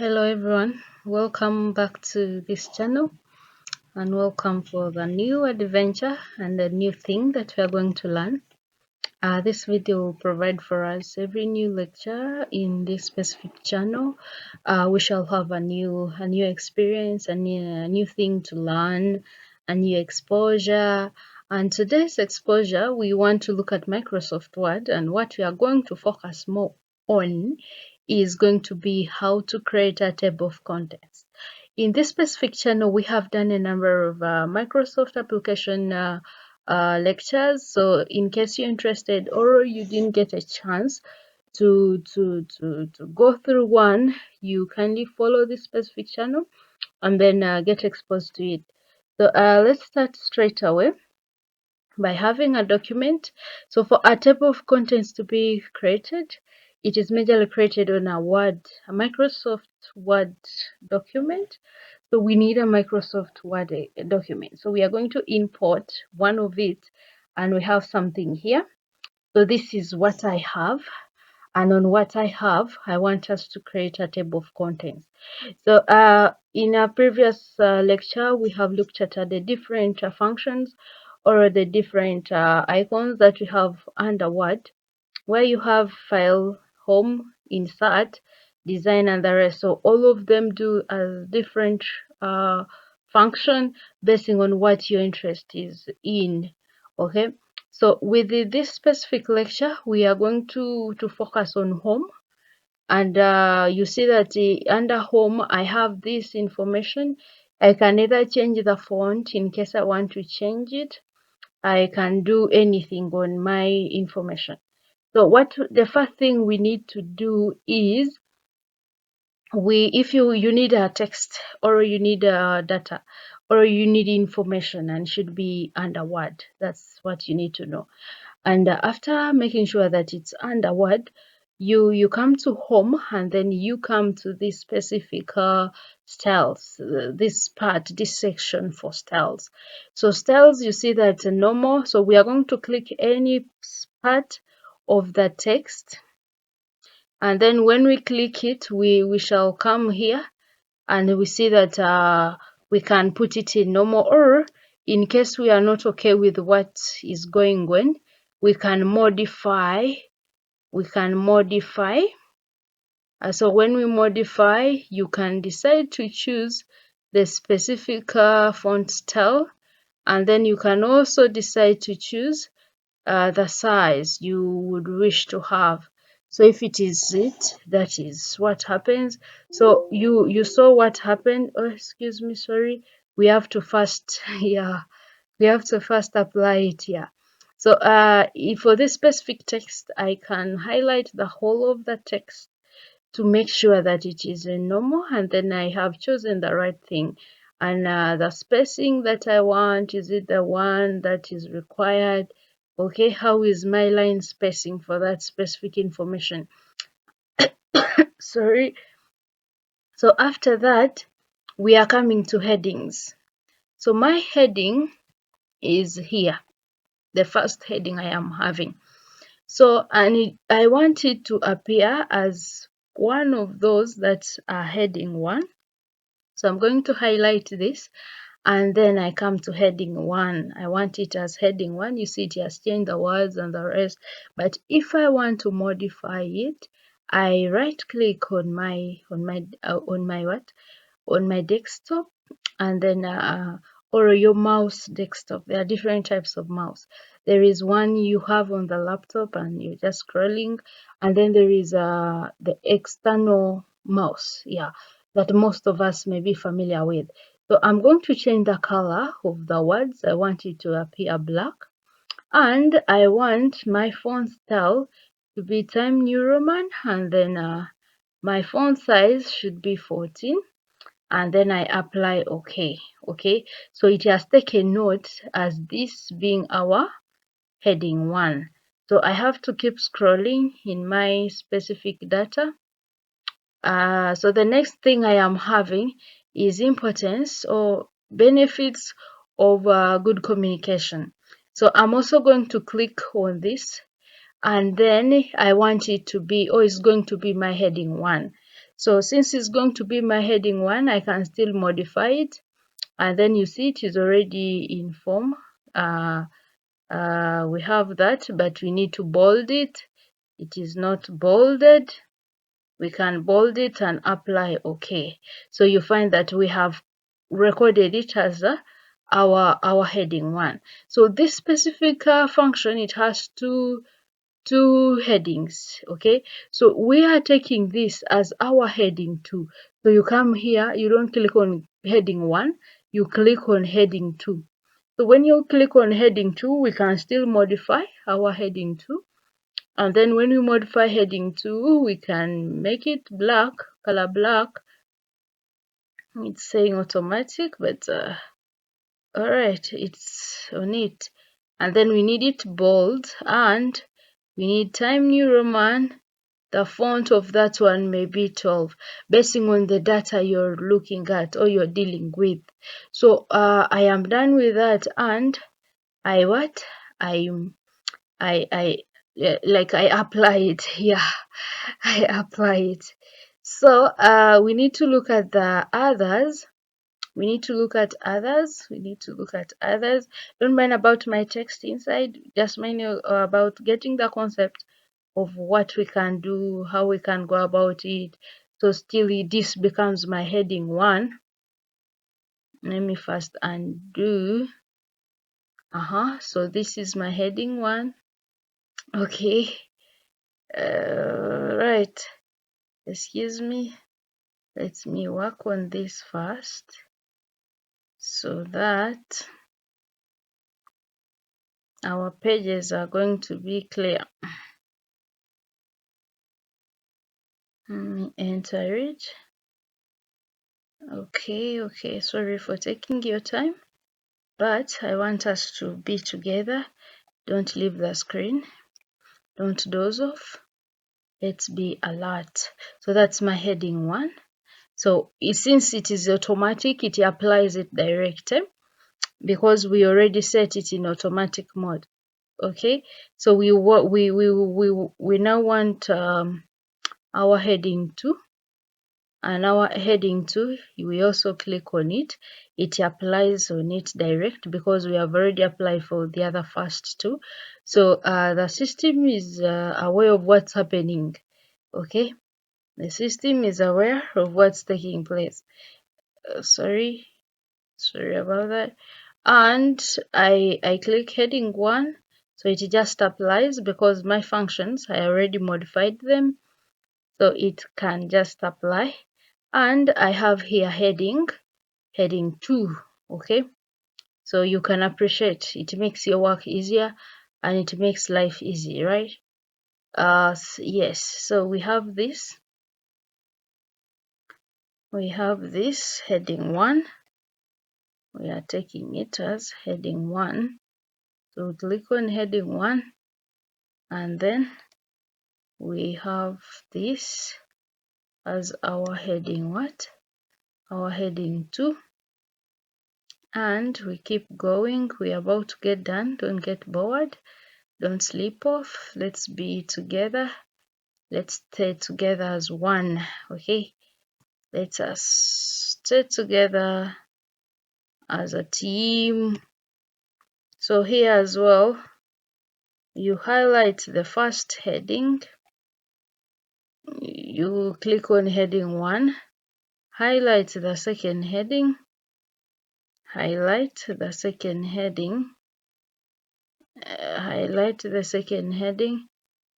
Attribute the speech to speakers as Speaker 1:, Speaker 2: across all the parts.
Speaker 1: Hello everyone, welcome back to this channel and welcome for the new adventure and the new thing that we are going to learn. This video will provide for us every new lecture in this specific channel. We shall have a new experience, a new thing to learn, a new exposure. And today's exposure, we want to look at Microsoft Word, and what we are going to focus more on is going to be how to create a table of contents. In this specific channel, we have done a number of Microsoft application lectures. So in case you're interested or you didn't get a chance to go through one, you kindly follow this specific channel and then get exposed to it. So let's start straight away by having a document. So for a table of contents to be created, it is majorly created on a Microsoft Word document. So we need a Microsoft Word document. So we are going to import one of it, and we have something here. So this is what I have. And on what I have, I want us to create a table of contents. So in a previous lecture, we have looked at the different functions or the different icons that we have under Word, where you have file, home, insert, design, and the rest. So all of them do a different function basing on what your interest is in. Okay, so with this specific lecture, we are going to focus on home. And you see that under home, I have this information. I can either change the font in case I want to change it. I can do anything on my information. So what the first thing we need to do is if you need a text or you need data or you need information and should be under Word. That's what you need to know. And after making sure that it's under Word, you come to home and then you come to this specific styles, this section for styles. So styles, you see that normal. So we are going to click any part of the text, and then when we click it, we shall come here and we see that we can put it in normal, or in case we are not okay with what is going on, we can modify. So when we modify, you can decide to choose the specific font style, and then you can also decide to choose the size you would wish to have. So if it is that is what happens. So you saw what happened. Oh, excuse me, sorry. We have to first we have to first apply it here. So for this specific text, I can highlight the whole of the text to make sure that it is a normal, and then I have chosen the right thing. And the spacing that I want, is it the one that is required? Okay, how is my line spacing for that specific information? Sorry. So after that, we are coming to headings. So my heading is here, the first heading I am having. So I want it to appear as one of those that are heading 1. So I'm going to highlight this, and then I come to heading 1. I want it as heading 1. You see it has changed the words and the rest. But if I want to modify it, I right click on my desktop, and then or your mouse desktop. There are different types of mouse. There is one you have on the laptop and you're just scrolling, and then there is the external mouse, that most of us may be familiar with. So I'm going to change the color of the words. I want it to appear black, and I want my font style to be Times New Roman, and then my font size should be 14, and then I apply OK. Okay, so it has taken note as this being our heading 1. So I have to keep scrolling in my specific data. So the next thing I am having is importance or benefits of good communication. So I'm also going to click on this, and then I want it to be, it's going to be my heading 1. So since it's going to be my heading 1, I can still modify it, and then you see it is already in form. We have that, but we need to bold it. It is not bolded. We can bold it and apply OK. So you find that we have recorded it as our heading 1. So this specific function, it has two headings. Okay, so we are taking this as our heading 2. So you come here, you don't click on heading 1, you click on heading 2. So when you click on heading 2, we can still modify our heading 2. And then when we modify heading 2, we can make it black, color black. It's saying automatic, but alright, it's on it. And then we need it bold, and we need Times New Roman. The font of that one may be 12, based on the data you're looking at or you're dealing with. So I am done with that, and I apply it. Yeah, I apply it. So we need to look at the others. We need to look at others. Don't mind about my text inside. Just mind about getting the concept of what we can do, how we can go about it. So still this becomes my heading 1. Let me first undo. So this is my heading 1. Okay. Right. Excuse me. Let me work on this first so that our pages are going to be clear. Let me enter it. Okay, sorry for taking your time, but I want us to be together. Don't leave the screen, don't doze off, let's be alert. So that's my heading 1. So since it is automatic, it applies it direct, because we already set it in automatic mode. Okay, so we now want our heading 2. And our heading 2, we also click on it. It applies on it direct because we have already applied for the other first 2. So the system is aware of what's happening. Okay, the system is aware of what's taking place. Sorry about that. And I click heading 1, so it just applies because my functions, I already modified them, so it can just apply. And I have here heading 2. Okay, so you can appreciate it makes your work easier and it makes life easy, right? Yes, so we have this heading 1. We are taking it as heading 1. So click on heading 1, and then we have this as our heading our heading 2, and we keep going. We're about to get done. Don't get bored, don't sleep off. Let's be together, let's stay together as one. Okay, let us stay together as a team. So here as well, you highlight the first heading, you click on heading 1, highlight the second heading, highlight the second heading,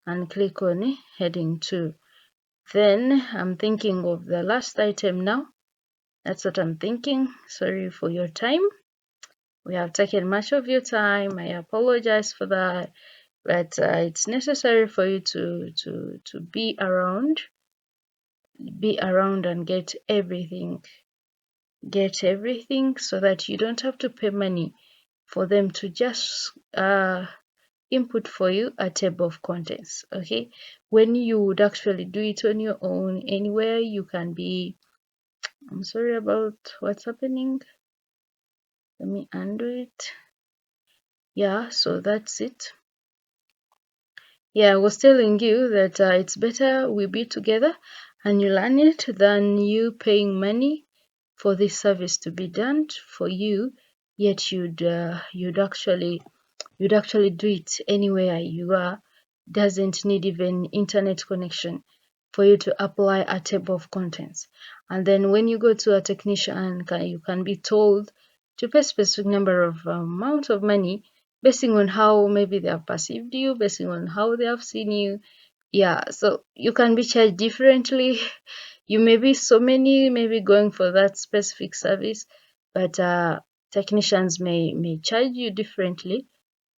Speaker 1: and click on heading 2. Then I'm thinking of the last item now. That's what I'm thinking. Sorry for your time. We have taken much of your time. I apologize for that, but it's necessary for you to be around and get everything so that you don't have to pay money for them to just input for you a table of contents. Okay, when you would actually do it on your own anywhere you can be. I'm sorry about what's happening. Let me undo it. Yeah, so that's it. Yeah, I was telling you that it's better we be together and you learn it than you paying money for this service to be done for you, yet you'd actually do it anywhere you are. Doesn't need even internet connection for you to apply a table of contents. And then when you go to a technician, you can be told to pay a specific number of amount of money basing on how maybe they have perceived you, basing on how they have seen you. Yeah, so you can be charged differently. You may be so many maybe going for that specific service, but technicians may charge you differently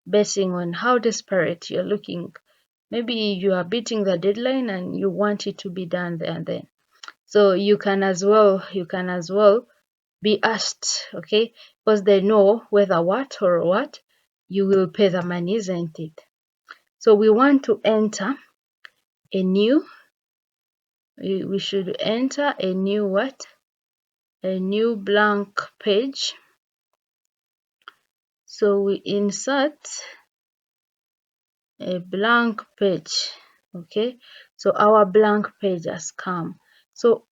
Speaker 1: basing on how desperate you're looking. Maybe you are beating the deadline and you want it to be done there and then. So you can as well be asked, okay, because they know whether what or what you will pay the money, isn't it? So we want to enter a new, we should enter a new what? A new blank page. So we insert a blank page. Okay, so our blank page has come. So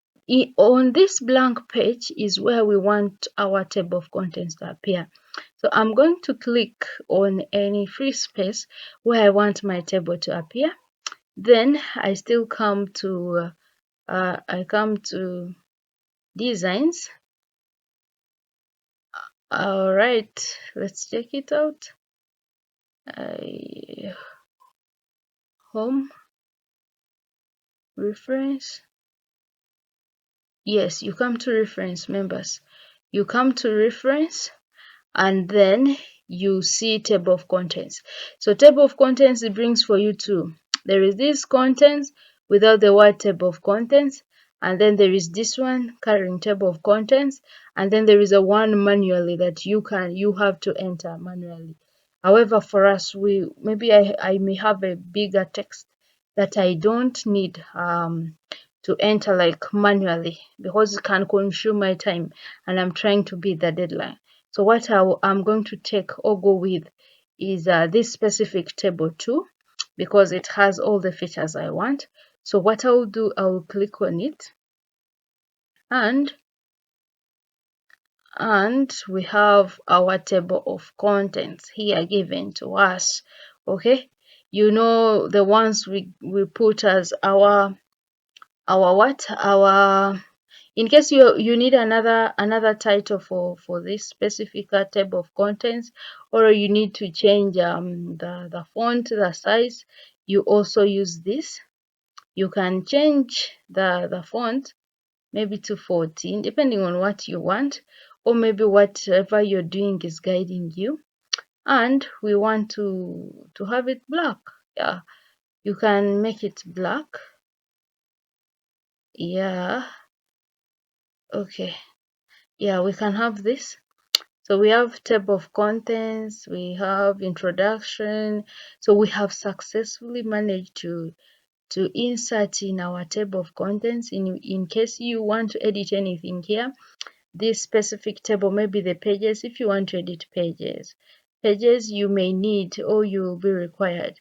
Speaker 1: on this blank page is where we want our table of contents to appear. So I'm going to click on any free space where I want my table to appear. Then I still come to designs. All right, let's check it out. Home, reference. Yes, you come to reference, members. You come to reference and then you see table of contents. So table of contents, it brings for you two. There is this contents without the word table of contents, and then there is this one carrying table of contents, and then there is a one manually that you have to enter manually. However, for us, I may have a bigger text that I don't need to enter like manually because it can consume my time and I'm trying to beat the deadline. So what I'm going to take or go with is this specific table 2 because it has all the features I want. So what I will do, I will click on it and we have our table of contents here given to us. Okay, you know, the ones we put as our in case you need another title for this specific table of contents, or you need to change the font, the size, you also use this. You can change the font maybe to 14 depending on what you want, or maybe whatever you're doing is guiding you, and we want to have it black. Yeah, you can make it black. Yeah, okay. Yeah, we can have this. So we have table of contents, we have introduction. So we have successfully managed to insert in our table of contents. In case you want to edit anything here, this specific table, maybe the pages, if you want to edit pages you may need or you will be required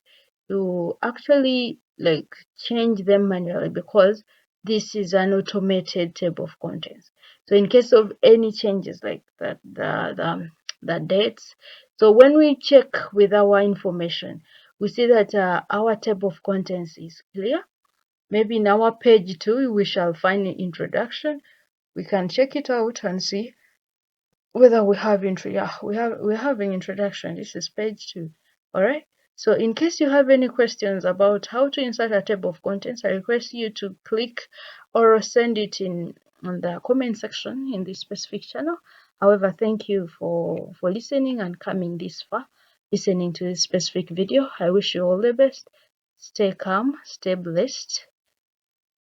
Speaker 1: to actually like change them manually because this is an automated table of contents. So in case of any changes like that, the dates, so when we check with our information, we see that our table of contents is clear. Maybe in our page 2 we shall find an introduction. We can check it out and see whether we have we're having introduction. This is page 2. All right, so in case you have any questions about how to insert a table of contents, I request you to click or send it in on the comment section in this specific channel. However, thank you for listening and coming this far, listening to this specific video. I wish you all the best. Stay calm, stay blessed.